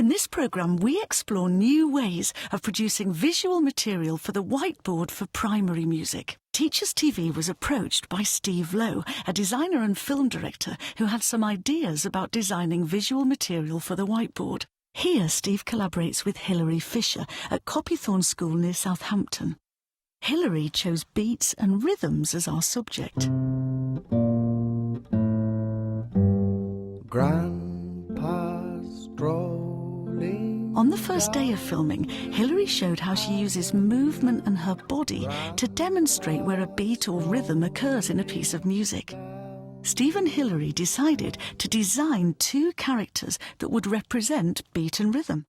In this programme, we explore new ways of producing visual material for the whiteboard for primary music. Teachers TV was approached by Steve Lowe, a designer and film director who had some ideas about designing visual material for the whiteboard. Here, Steve collaborates with Hilary Fisher at Copythorne School near Southampton. Hilary chose beats and rhythms as our subject. Grandpa's strolling. On the first day of filming, Hilary showed how she uses movement and her body to demonstrate where a beat or rhythm occurs in a piece of music. Steve and Hilary decided to design 2 characters that would represent beat and rhythm.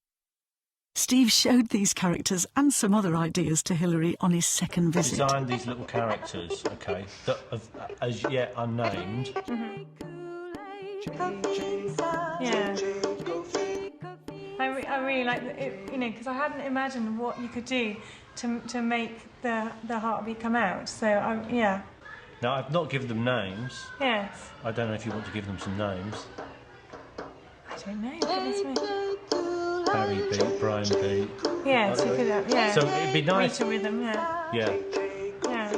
Steve showed these characters and some other ideas to Hilary on his second visit. I designed these little characters, okay, that are as yet unnamed. Yeah. I really like it, you know, because I hadn't imagined what you could do to make the heartbeat come out. So yeah. Now I've not given them names. Yes. I don't know if you want to give them some names. I don't know. Goodness me. Barry beat, Brian beat. Yes, you could have. Yeah. So it'd be nice. Rita rhythm. Yeah. Yeah. Yeah.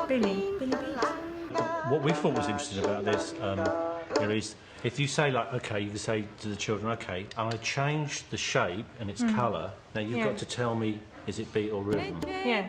Billy beat. What we thought was interesting about this is if you say, like, okay, you can say to the children, okay, I'm going to change the shape and its colour. Now you've got to tell me, is it beat or rhythm? Yeah.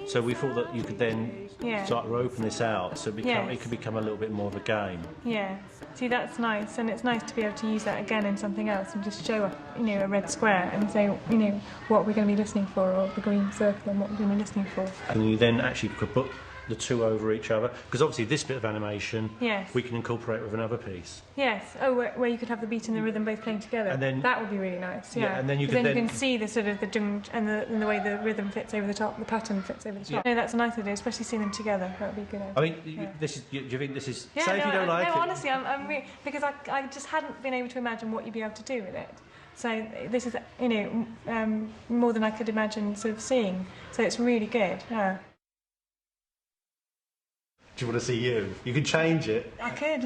So we thought that you could then start to open this out, so it could become a little bit more of a game. Yeah. See, that's nice, and it's nice to be able to use that again in something else and just show a red square and say, what we're going to be listening for, or the green circle and what we're going to be listening for. And you then actually could put the 2 over each other, because obviously this bit of animation we can incorporate with another piece. Yes. Oh, where you could have the beat and the rhythm both playing together. And then that would be really nice. Yeah. And then you can see the sort of the dung and the way the rhythm fits over the top, the pattern fits over the top. No, that's a nice idea, especially seeing them together. That would be a good idea. I mean, this is. Do you think this is? Yeah, say if you don't like it. No, honestly, because I just hadn't been able to imagine what you'd be able to do with it. So this is more than I could imagine sort of seeing. So it's really good. Yeah. Do you want to see you? You can change it. I could,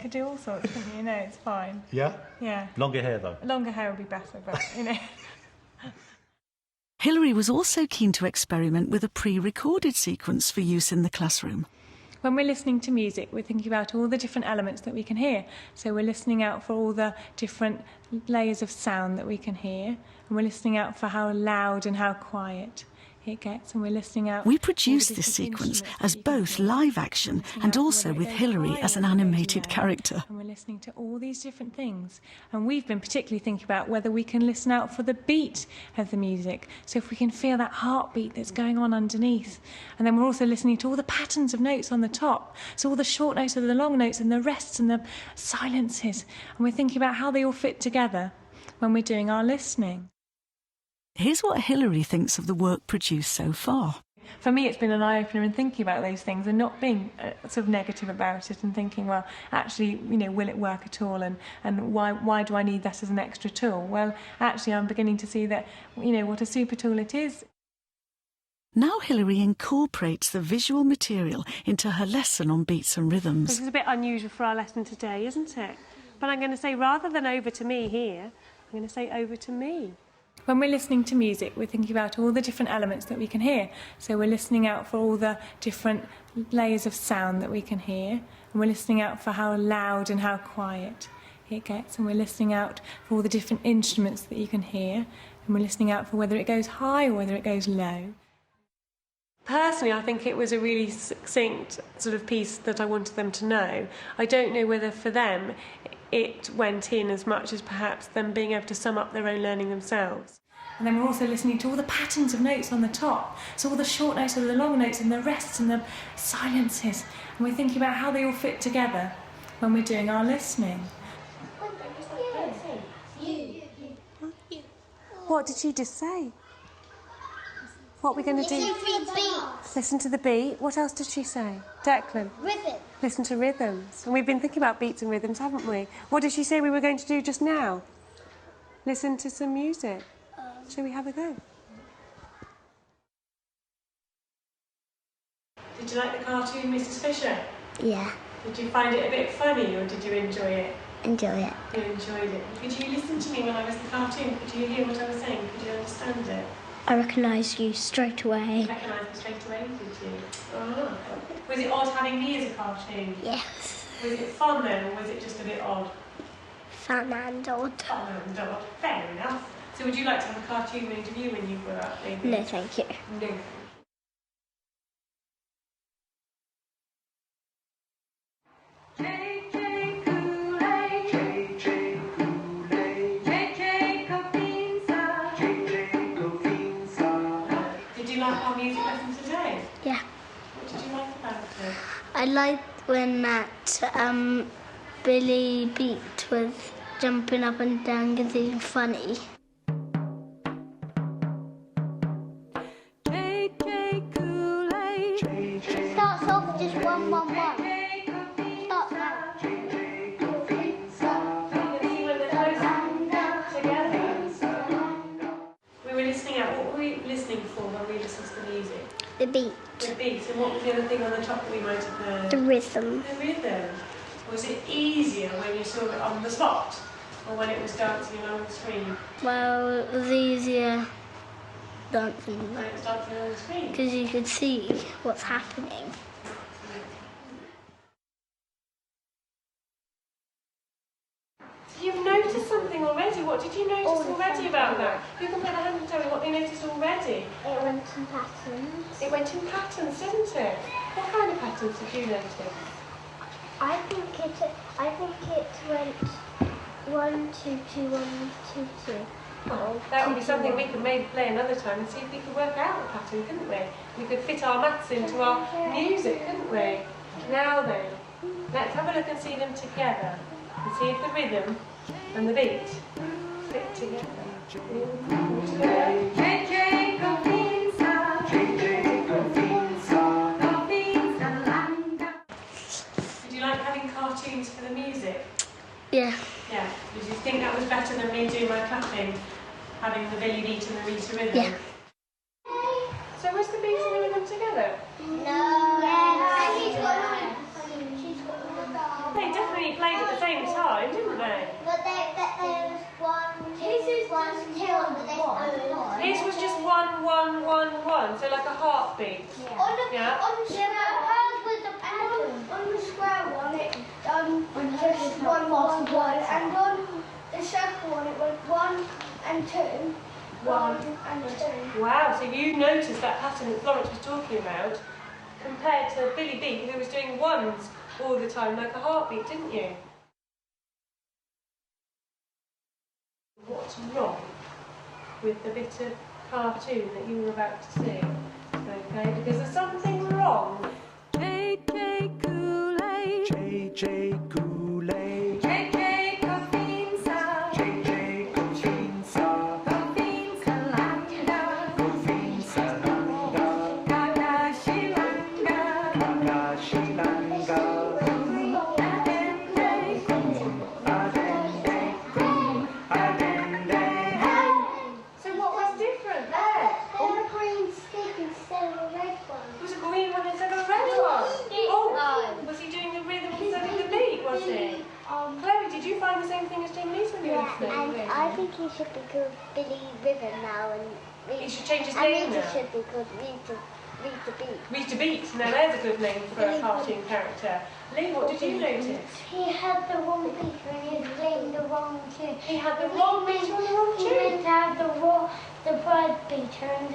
could do all sorts, couldn't you? It's fine. Yeah? Yeah. Longer hair, though? Longer hair would be better, but, Hilary was also keen to experiment with a pre-recorded sequence for use in the classroom. When we're listening to music, we're thinking about all the different elements that we can hear. So we're listening out for all the different layers of sound that we can hear, and we're listening out for how loud and how quiet it gets, and we're listening out. We produced this sequence as both live action and also with Hilary as an animated character. And we're listening to all these different things. And we've been particularly thinking about whether we can listen out for the beat of the music. So if we can feel that heartbeat that's going on underneath. And then we're also listening to all the patterns of notes on the top. So all the short notes and the long notes and the rests and the silences. And we're thinking about how they all fit together when we're doing our listening. Here's what Hilary thinks of the work produced so far. For me, it's been an eye-opener in thinking about those things and not being sort of negative about it and thinking, well, actually, will it work at all, and why do I need that as an extra tool? Well, actually, I'm beginning to see that, what a super tool it is. Now Hilary incorporates the visual material into her lesson on beats and rhythms. This is a bit unusual for our lesson today, isn't it? But I'm going to say, rather than over to me here, I'm going to say over to me. When we're listening to music, we're thinking about all the different elements that we can hear. So we're listening out for all the different layers of sound that we can hear, and we're listening out for how loud and how quiet it gets, and we're listening out for all the different instruments that you can hear, and we're listening out for whether it goes high or whether it goes low. Personally, I think it was a really succinct sort of piece that I wanted them to know. I don't know whether for them it went in as much as perhaps them being able to sum up their own learning themselves. And then we're also listening to all the patterns of notes on the top. So all the short notes and the long notes and the rests and the silences. And we're thinking about how they all fit together when we're doing our listening. What did she just say? What are we going to do? Listen to the beat. What else did she say? Declan? Rhythm. Listen to rhythms. And we've been thinking about beats and rhythms, haven't we? What did she say we were going to do just now? Listen to some music. Shall we have a go? Did you like the cartoon, Mrs. Fisher? Yeah. Did you find it a bit funny, or did you enjoy it? enjoy it. You enjoyed it. Could you listen to me when I was the cartoon? Could you hear what I was saying? Could you understand it? I recognised you straight away. Recognised me straight away, did you? Oh. Was it odd having me as a cartoon? Yes. Was it fun then, or was it just a bit odd? Fun and odd. Fun and odd. Fair enough. So would you like to have a cartoon made of you when you grow up, maybe? No, thank you. No. Did you like our music lesson today? Yeah. What did you like about it? I liked when that Billy Beat was jumping up and down because he was funny. It starts off just 1, 1, 1. Starts now. We were listening out. What were we listening for when we listened to the music? The beat. The beat. And what was the other thing on the top that we might have heard? The rhythm. The rhythm. Was it easier when you saw it on the spot, or when it was dancing along the screen? Well, it was easier dancing When it was dancing along the screen. because you could see what's happening. So you've noticed something already. What did you notice already about that? Who can put their hand and tell me what they noticed already? It went in patterns. It went in patterns, didn't it? What kind of patterns did you notice? I think it went 1, 2, 2, 1, 2, 2. Well, that would be something we could maybe play another time and see if we could work out the pattern, couldn't we? We could fit our maths into our music, couldn't we? Now then, let's have a look and see them together and see if the rhythm and the beat fit together. Did you like having cartoons for the music? Yeah. Yeah. Did you think that was better than me doing my clapping, having the Billy Beat and the Rita rhythm? Yeah. So was the beat and the rhythm together? They definitely played at the same time, didn't they? But there was 1, 2, 1, 2, His was just 1, 1, 1, 1, so like a heartbeat. Yeah. On the square one, it just 1, 1, 1, and on the circle one, it was 1 and 2, 1 and 2. Wow, so you noticed that pattern that Florence was talking about compared to Billy Beat, who was doing ones all the time like a heartbeat, didn't you? What's wrong with the bit of cartoon that you were about to see? Okay, because there's something wrong. JJ Kool-Aid. JJ Kofinsa. JJ Kofinsa. Kofinsalanga. Kofinsalanga. Kakashilanga. Kakashilanga. Adende. Adende. Adende. So what was different there? On the green stick instead of a red one. It was a green one instead of a red one. Oh, was he doing the rhythm instead of the beat, was he? Chloe, did you find the same thing as Jane Lee's when you were listening? And I think he should be called Billy Rhythm now, and He should change his and name Rita now. should be called Rita Beat. Rita Beat. Now there's a good name for a cartoon character. Lee, what did you notice? He had the wrong beat when he was playing the wrong tune. He had the wrong beat on the wrong He tune. meant to have the bird beater and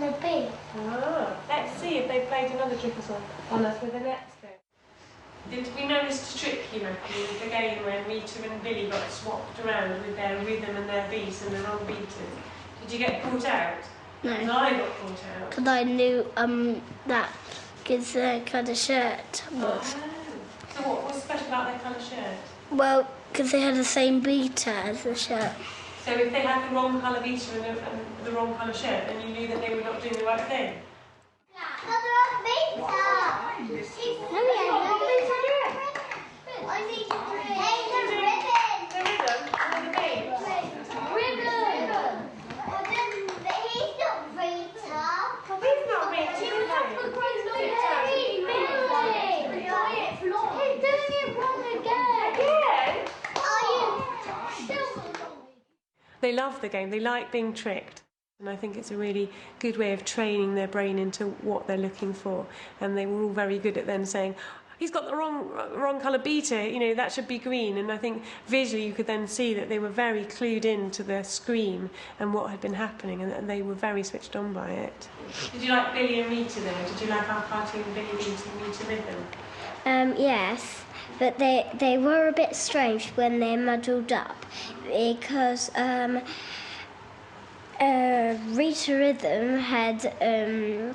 the beat. Ah, let's see if they played another trick on us with the next thing. Did we manage to trick you, Matthew, with the game when Rita and Billy got swapped around with their rhythm and their beats and the wrong beaters? Did you get caught out? No. And I got caught out. Because I knew that his colour shirt was. Oh. So what was special about their colour shirt? Well, because they had the same beater as the shirt. So if they had the wrong colour beater and the wrong colour shirt, then you knew that they were not doing the right thing? The rhythm and the beat. He's not Rita, is he? Again? They love the game, they like being tricked. And I think it's a really good way of training their brain into what they're looking for. And they were all very good at then saying, he's got the wrong colour beater, you know, that should be green. And I think visually you could then see that they were very clued into the screen and what had been happening, and they were very switched on by it. Did you like Billy and Rita though? Did you like our cartoon Billy, Rita and Rita Rhythm? Yes, but they were a bit strange when they're muddled up, because Rita Rhythm had a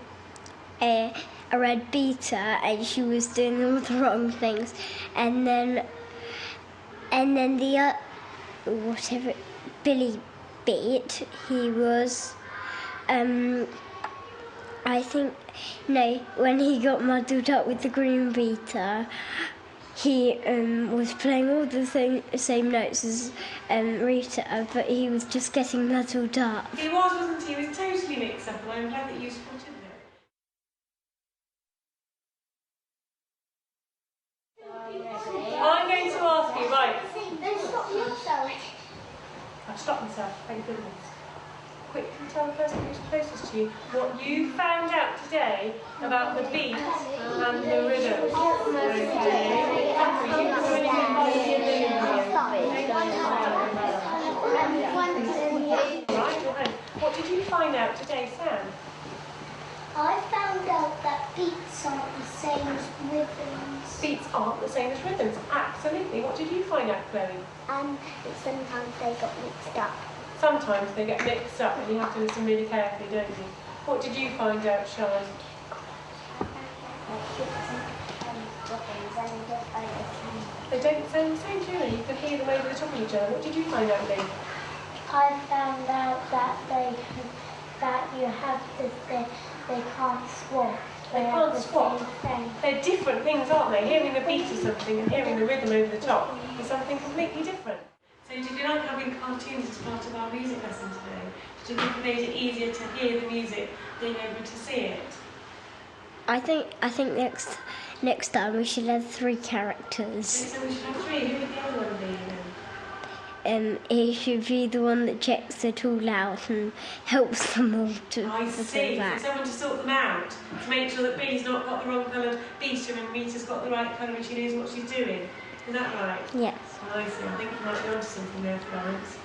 red beater and she was doing all the wrong things, and then the whatever Billy Beat, he was I think when he got muddled up with the green beater, he was playing all the same notes as Rita, but he was just getting muddled up. He was, wasn't he? He was totally mixed up, and I'm glad that you spotted it. I'm going to ask you, right? I've stopped myself, thank goodness. Quick, can you tell the person who's closest to you what you found out today about the beat and the rhythm? What did you find out today, Sam? I found out that beats aren't the same as rhythms. Beats aren't the same as rhythms, absolutely. What did you find out, Chloe? Sometimes they got mixed up. Sometimes they get mixed up and you have to listen really carefully, don't you? What did you find out, Sean? They don't sound the same, do they? You can hear them over the top of each other. What did you find out, Lee? I found out that you have to, they can't swap. They can't swap. They're different things, aren't they? Hearing the beat of something and hearing the rhythm over the top is something completely different. So did you like having cartoons as part of our music lesson today? Did you think it made it easier to hear the music, being able to see it? I think next time we should have 3 characters. So we should have 3. Who would the other one be then? He should be the one that checks it all out and helps them all to I see. So someone to sort them out, to make sure that Billy's not got the wrong coloured beater and Rita's got the right colour and she knows what she's doing. Is that right? Yes. I see. I think you might be onto something there, Florence.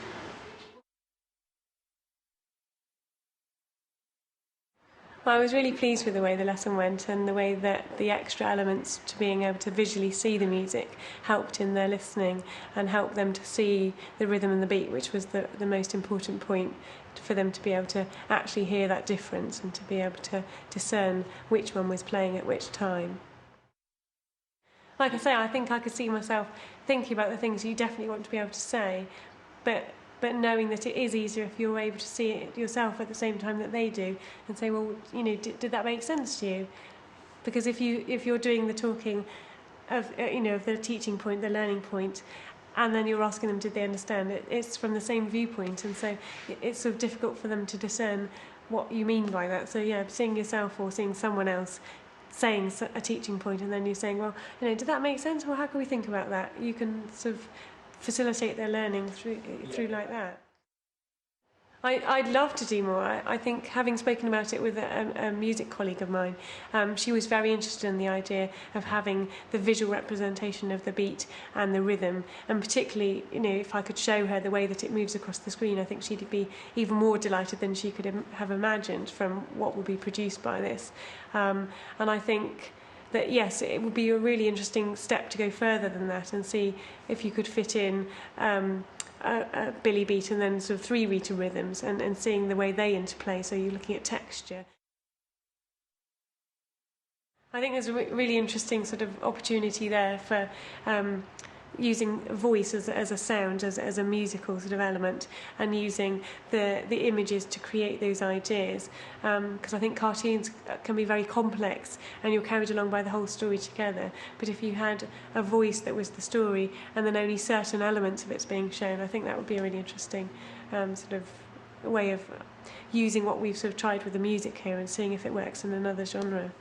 I was really pleased with the way the lesson went and the way that the extra elements to being able to visually see the music helped in their listening and helped them to see the rhythm and the beat, which was the most important point for them to be able to actually hear that difference and to be able to discern which one was playing at which time. Like I say, I think I could see myself thinking about the things you definitely want to be able to say, but knowing that it is easier if you're able to see it yourself at the same time that they do and say, well, you know, did that make sense to you? Because if you're doing the talking of of the teaching point, the learning point, and then you're asking them did they understand it, it's from the same viewpoint, and so it's sort of difficult for them to discern what you mean by that. So yeah, seeing yourself or seeing someone else saying a teaching point and then you're saying, well, did that make sense? Well, how can we think about that? You can sort of facilitate their learning through like that. I'd love to do more. I think, having spoken about it with a music colleague of mine, she was very interested in the idea of having the visual representation of the beat and the rhythm, and particularly, if I could show her the way that it moves across the screen, I think she'd be even more delighted than she could have imagined from what would be produced by this. And I think that yes, it would be a really interesting step to go further than that and see if you could fit in a Billy beat and then sort of 3 Rita rhythms and seeing the way they interplay, so you're looking at texture. I think there's a really interesting sort of opportunity there for using voice as a sound, as a musical sort of element, and using the images to create those ideas, because I think cartoons can be very complex and you're carried along by the whole story together, but if you had a voice that was the story and then only certain elements of it's being shown, I think that would be a really interesting sort of way of using what we've sort of tried with the music here and seeing if it works in another genre.